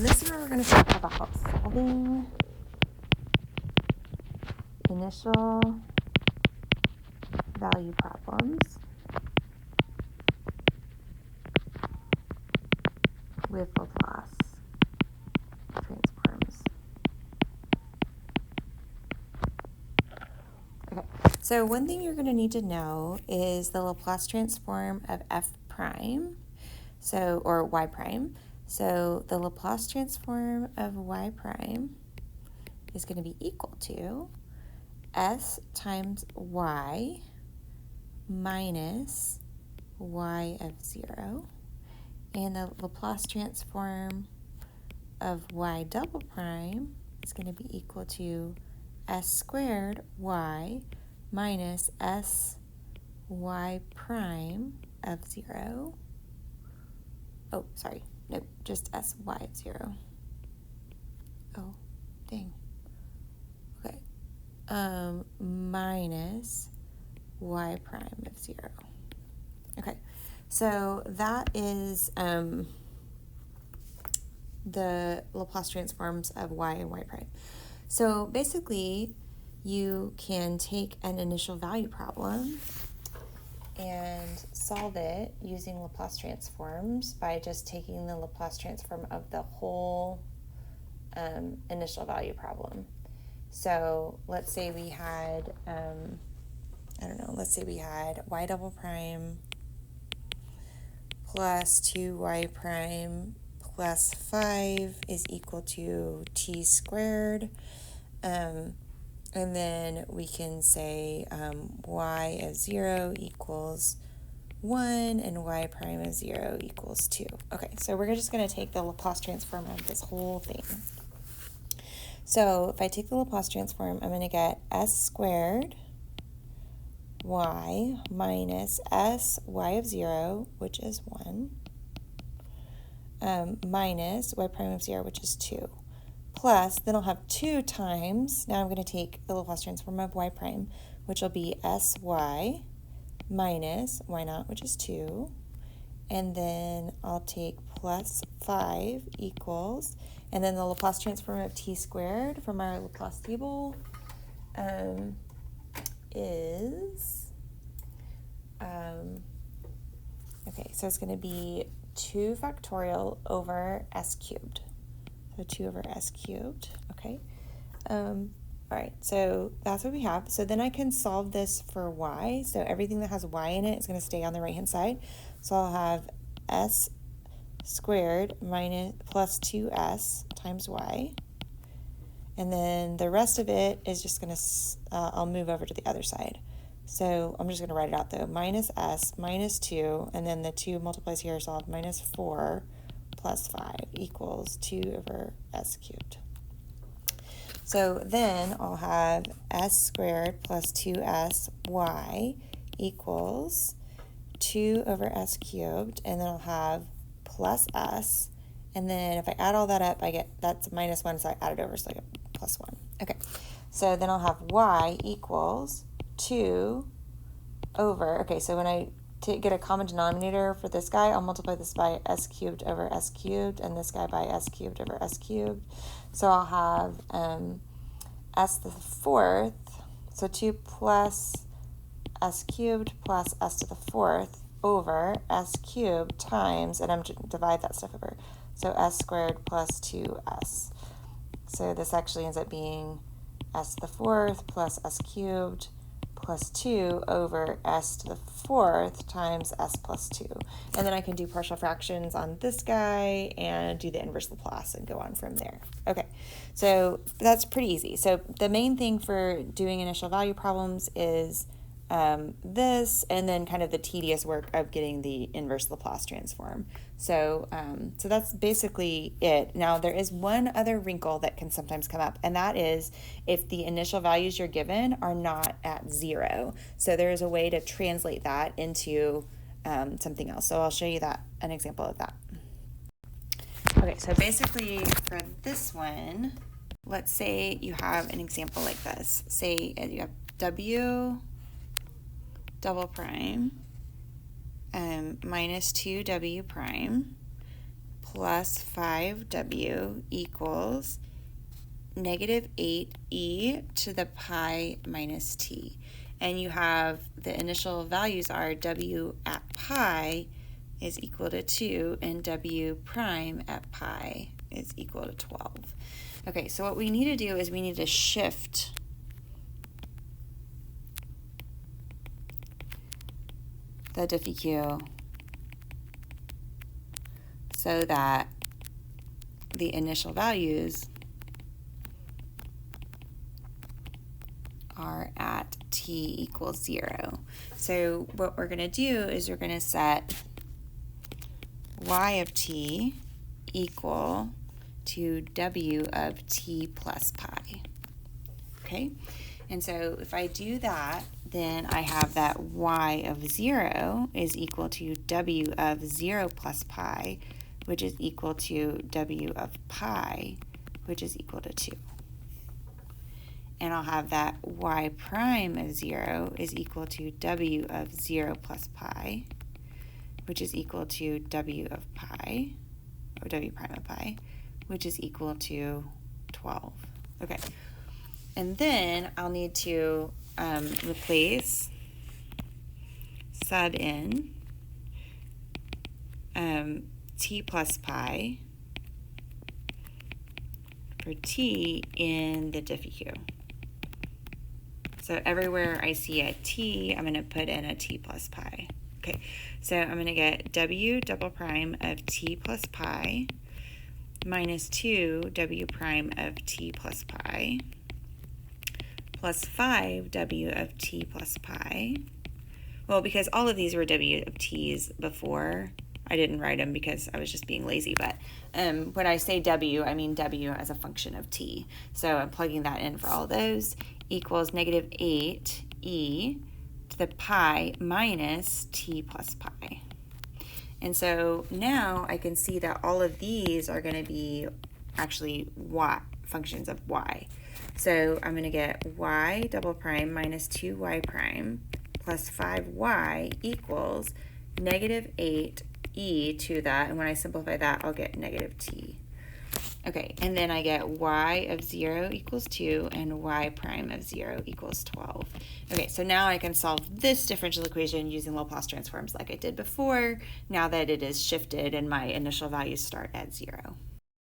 And this is where we're going to talk about solving initial value problems with Laplace transforms. Okay, so one thing you're going to need to know is the Laplace transform of f prime, or y prime. So the Laplace transform of y prime is going to be equal to s times y minus y of 0. And the Laplace transform of y double prime is going to be equal to s squared y minus s y prime of 0. Oh, sorry. No, just s y of 0. Oh, dang. Okay. Minus y prime of 0. Okay. So that is the Laplace transforms of y and y prime. So basically, you can take an initial value problem and solve it using Laplace transforms by just taking the Laplace transform of the whole initial value problem. So let's say we had, let's say we had y double prime plus 2y prime plus 5 is equal to t squared. And then we can say y of 0 equals 1 and y prime of 0 equals 2. Okay, so we're just going to take the Laplace transform of this whole thing. So if I take the Laplace transform, I'm going to get s squared y minus s y of 0, which is 1, minus y prime of 0, which is 2. Plus, then I'll have 2 times, now I'm going to take the Laplace transform of y prime, which will be sy minus y naught, which is 2. And then I'll take plus 5 equals, and then the Laplace transform of t squared from our Laplace table is, okay, so it's going to be 2 factorial over s cubed. So 2 over s cubed, okay. All right, so that's what we have. So then I can solve this for y. So everything that has y in it is going to stay on the right-hand side. So I'll have s squared minus plus 2s times y. And then the rest of it is just going to, I'll move over to the other side. So I'm just going to write it out though. Minus s minus 2, and then the 2 multiplies here, so I'll have minus 4 plus 5 equals 2 over s cubed. So then I'll have s squared plus 2sy equals 2 over s cubed, and then I'll have plus s, and then if I add all that up, I get, that's minus 1, so I add it over, so I get plus 1. Okay, so then I'll have y equals 2 over, okay, so when I get a common denominator for this guy, I'll multiply this by s cubed over s cubed, and this guy by s cubed over s cubed. So I'll have s to the 4th, so 2 plus s cubed plus s to the 4th over s cubed times, and I'm going to divide that stuff over, so s squared plus 2s. So this actually ends up being s to the 4th plus s cubed plus 2 over s to the 4th times s plus 2. And then I can do partial fractions on this guy and do the inverse Laplace and go on from there. Okay, so that's pretty easy. So the main thing for doing initial value problems is this, and then kind of the tedious work of getting the inverse Laplace transform. So that's basically it. Now there is one other wrinkle that can sometimes come up, and that is if the initial values you're given are not at 0. So there is a way to translate that into something else. So I'll show you an example of that. Okay, so basically for this one, let's say you have an example like this. Say you have w double prime minus 2w prime plus 5w equals negative 8e to the pi minus t. And you have the initial values are w at pi is equal to 2 and w prime at pi is equal to 12. Okay, so what we need to do is we need to shift the diffie-q so that the initial values are at t equals 0. So what we're going to do is we're going to set y of t equal to w of t plus pi. Okay, and so if I do that, then I have that y of 0 is equal to w of 0 plus pi, which is equal to w of pi, which is equal to 2. And I'll have that y prime of 0 is equal to w of 0 plus pi, which is equal to w of pi, or w prime of pi, which is equal to 12. Okay, and then I'll need to replace, sub in t plus pi for t in the diffie-q. So everywhere I see a t, I'm going to put in a t plus pi. Okay, so I'm going to get w double prime of t plus pi minus 2 w prime of t plus pi plus 5 w of t plus pi. Well, because all of these were w of t's before, I didn't write them because I was just being lazy, but when I say w, I mean w as a function of t. So I'm plugging that in for all those, equals negative 8e to the pi minus t plus pi. And so now I can see that all of these are going to be actually y, functions of y. So I'm going to get y double prime minus 2y prime plus 5y equals negative 8e to that, and when I simplify that, I'll get negative t. Okay, and then I get y of 0 equals 2 and y prime of 0 equals 12. Okay, so now I can solve this differential equation using Laplace transforms like I did before, now that it is shifted and my initial values start at 0.